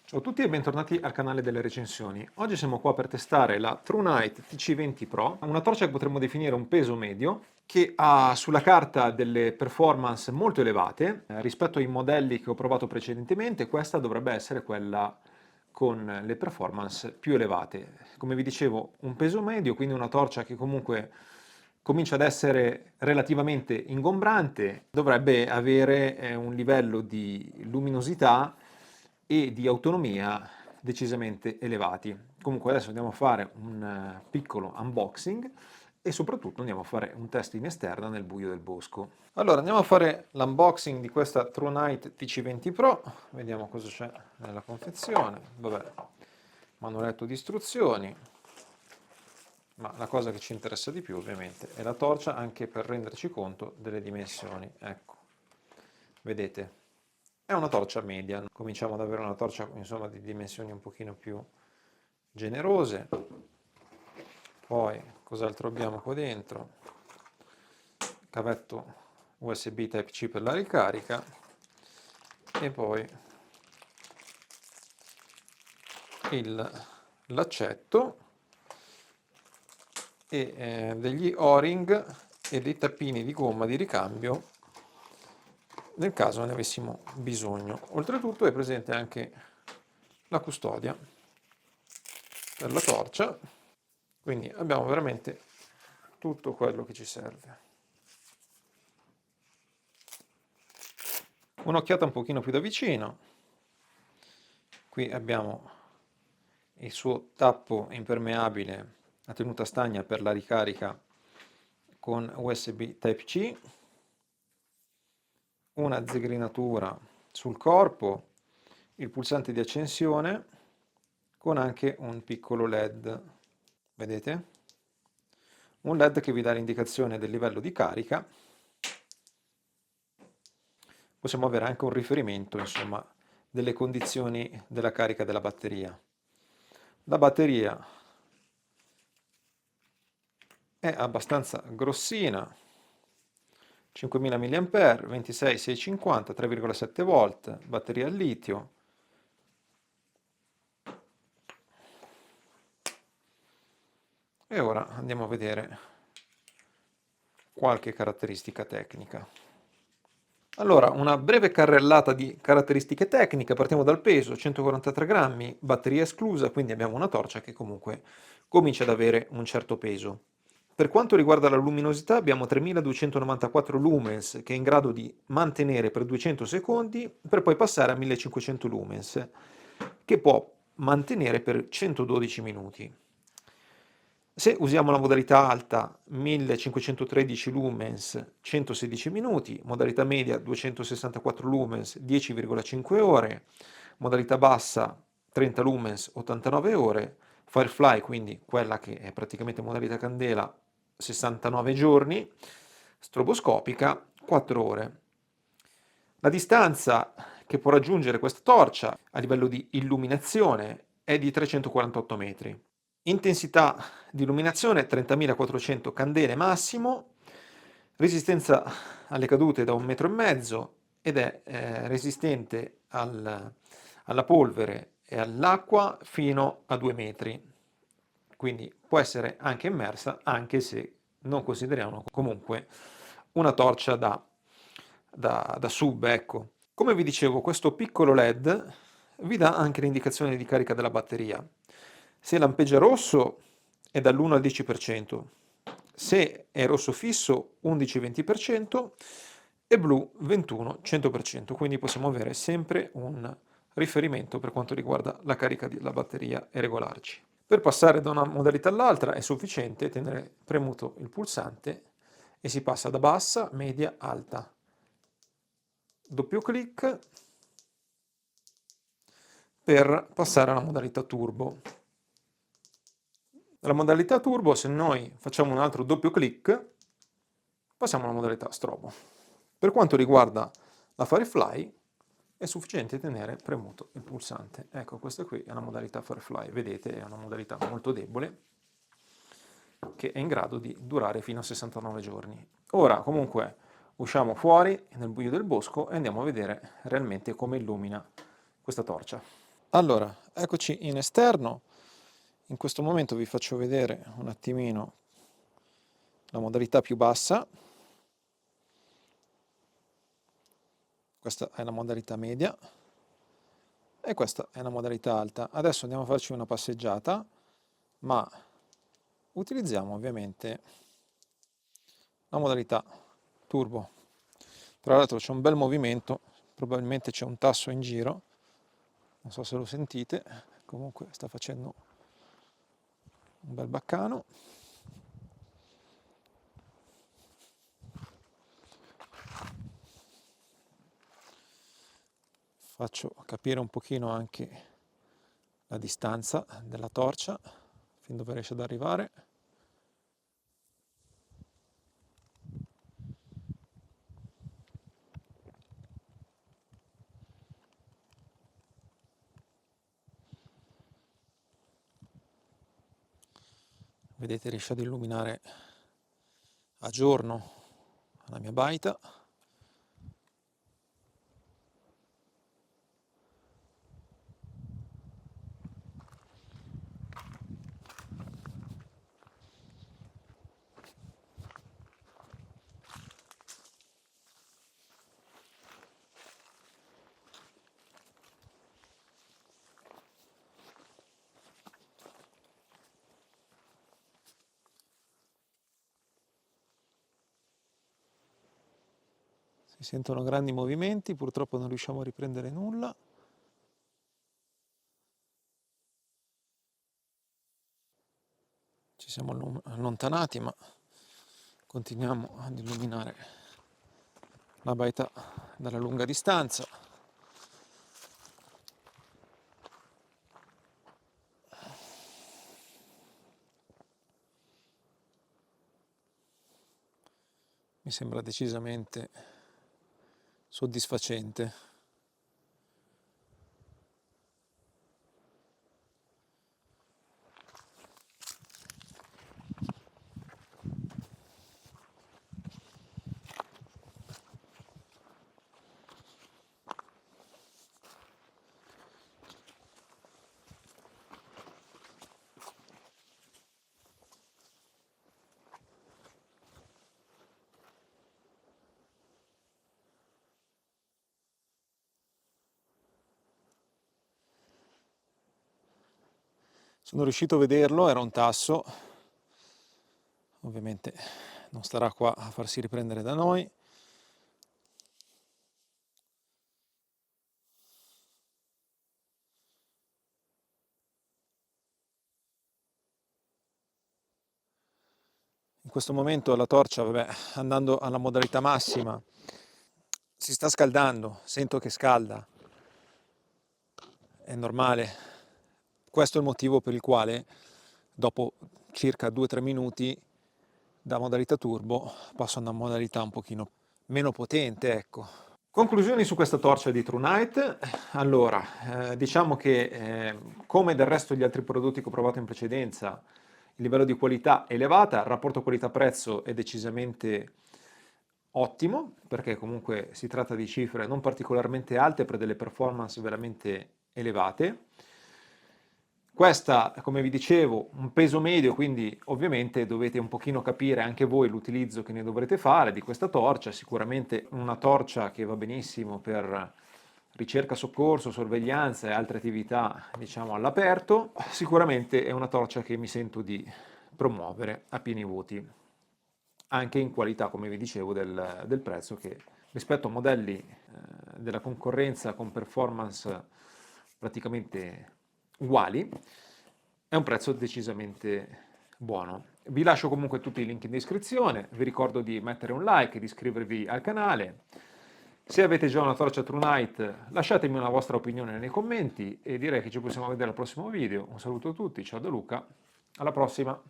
Ciao a tutti e bentornati al canale delle recensioni. Oggi siamo qua per testare la TrueNight TC20 Pro, una torcia che potremmo definire un peso medio, che ha sulla carta delle performance molto elevate. Rispetto ai modelli che ho provato precedentemente, questa dovrebbe essere quella con le performance più elevate. Come vi dicevo, un peso medio, quindi una torcia che comunque comincia ad essere relativamente ingombrante, dovrebbe avere un livello di luminosità e di autonomia decisamente elevati. Comunque adesso andiamo a fare un piccolo unboxing e soprattutto andiamo a fare un test in esterna nel buio del bosco. Allora andiamo a fare l'unboxing di questa TrueNight TC20 Pro, vediamo cosa c'è nella confezione. Vabbè, manualetto di istruzioni, ma la cosa che ci interessa di più ovviamente è la torcia, anche per renderci conto delle dimensioni. Ecco, vedete, è una torcia media, cominciamo ad avere una torcia insomma di dimensioni un pochino più generose. Poi cos'altro abbiamo qua dentro? Cavetto USB Type-C per la ricarica e poi l'accetto e degli O-ring e dei tappini di gomma di ricambio nel caso ne avessimo bisogno. Oltretutto è presente anche la custodia per la torcia, quindi abbiamo veramente tutto quello che ci serve. Un'occhiata un pochino più da vicino. Qui abbiamo il suo tappo impermeabile a tenuta stagna per la ricarica con USB Type-C, una zegrinatura sul corpo, il pulsante di accensione con anche un piccolo LED, vedete? Un LED che vi dà l'indicazione del livello di carica. Possiamo avere anche un riferimento, insomma, delle condizioni della carica della batteria. La batteria è abbastanza grossina, 5000 mAh, 26650, 3,7 volt, batteria al litio. E ora andiamo a vedere qualche caratteristica tecnica. Allora, una breve carrellata di caratteristiche tecniche, partiamo dal peso, 143 grammi, batteria esclusa, quindi abbiamo una torcia che comunque comincia ad avere un certo peso. Per quanto riguarda la luminosità abbiamo 3294 lumens che è in grado di mantenere per 200 secondi per poi passare a 1500 lumens che può mantenere per 112 minuti. Se usiamo la modalità alta 1513 lumens 116 minuti, modalità media 264 lumens 10,5 ore, modalità bassa 30 lumens 89 ore, Firefly quindi quella che è praticamente modalità candela 69 giorni, stroboscopica 4 ore. La distanza che può raggiungere questa torcia a livello di illuminazione è di 348 metri. Intensità di illuminazione 30.400 candele massimo, resistenza alle cadute da 1,5 m ed è resistente alla polvere e all'acqua fino a 2 metri. Quindi può essere anche immersa, anche se non consideriamo comunque una torcia da sub, ecco. Come vi dicevo, questo piccolo LED vi dà anche l'indicazione di carica della batteria. Se lampeggia rosso è dall'1 al 10%, se è rosso fisso 11-20% e blu 21-100%, quindi possiamo avere sempre un riferimento per quanto riguarda la carica della batteria e regolarci. Per passare da una modalità all'altra è sufficiente tenere premuto il pulsante e si passa da bassa, media, alta. Doppio clic per passare alla modalità turbo. Nella modalità turbo, se noi facciamo un altro doppio clic, passiamo alla modalità strobo. Per quanto riguarda la Firefly, è sufficiente tenere premuto il pulsante. Ecco, questa qui è la modalità Firefly. Vedete, è una modalità molto debole, che è in grado di durare fino a 69 giorni. Ora, comunque, usciamo fuori nel buio del bosco e andiamo a vedere realmente come illumina questa torcia. Allora, eccoci in esterno. In questo momento vi faccio vedere un attimino la modalità più bassa. Questa è la modalità media e questa è la modalità alta. Adesso andiamo a farci una passeggiata, ma utilizziamo ovviamente la modalità turbo. Tra l'altro c'è un bel movimento, probabilmente c'è un tasso in giro, non so se lo sentite, comunque sta facendo un bel baccano. Faccio capire un pochino anche la distanza della torcia, fin dove riesce ad arrivare. Vedete, riesce ad illuminare a giorno la mia baita. Si sentono grandi movimenti, purtroppo non riusciamo a riprendere nulla. Ci siamo allontanati, ma continuiamo ad illuminare la baita dalla lunga distanza. Mi sembra decisamente soddisfacente. Sono riuscito a vederlo, era un tasso, ovviamente non starà qua a farsi riprendere da noi. In questo momento la torcia, vabbè, andando alla modalità massima, si sta scaldando, sento che scalda, è normale. Questo è il motivo per il quale dopo circa 2-3 minuti da modalità turbo passo a una modalità un pochino meno potente, ecco. Conclusioni su questa torcia di TrueNight. Allora, diciamo che come del resto degli altri prodotti che ho provato in precedenza, il livello di qualità è elevata, il rapporto qualità-prezzo è decisamente ottimo, perché comunque si tratta di cifre non particolarmente alte per delle performance veramente elevate. Questa, come vi dicevo, un peso medio, quindi ovviamente dovete un pochino capire anche voi l'utilizzo che ne dovrete fare di questa torcia. Sicuramente una torcia che va benissimo per ricerca, soccorso, sorveglianza e altre attività, diciamo, all'aperto. Sicuramente è una torcia che mi sento di promuovere a pieni voti, anche in qualità, come vi dicevo, del prezzo, che rispetto a modelli della concorrenza con performance praticamente uguali, è un prezzo decisamente buono. Vi lascio comunque tutti i link in descrizione, vi ricordo di mettere un like e di iscrivervi al canale. Se avete già una torcia TrueNight, lasciatemi una vostra opinione nei commenti e direi che ci possiamo vedere al prossimo video. Un saluto a tutti, ciao da Luca, alla prossima!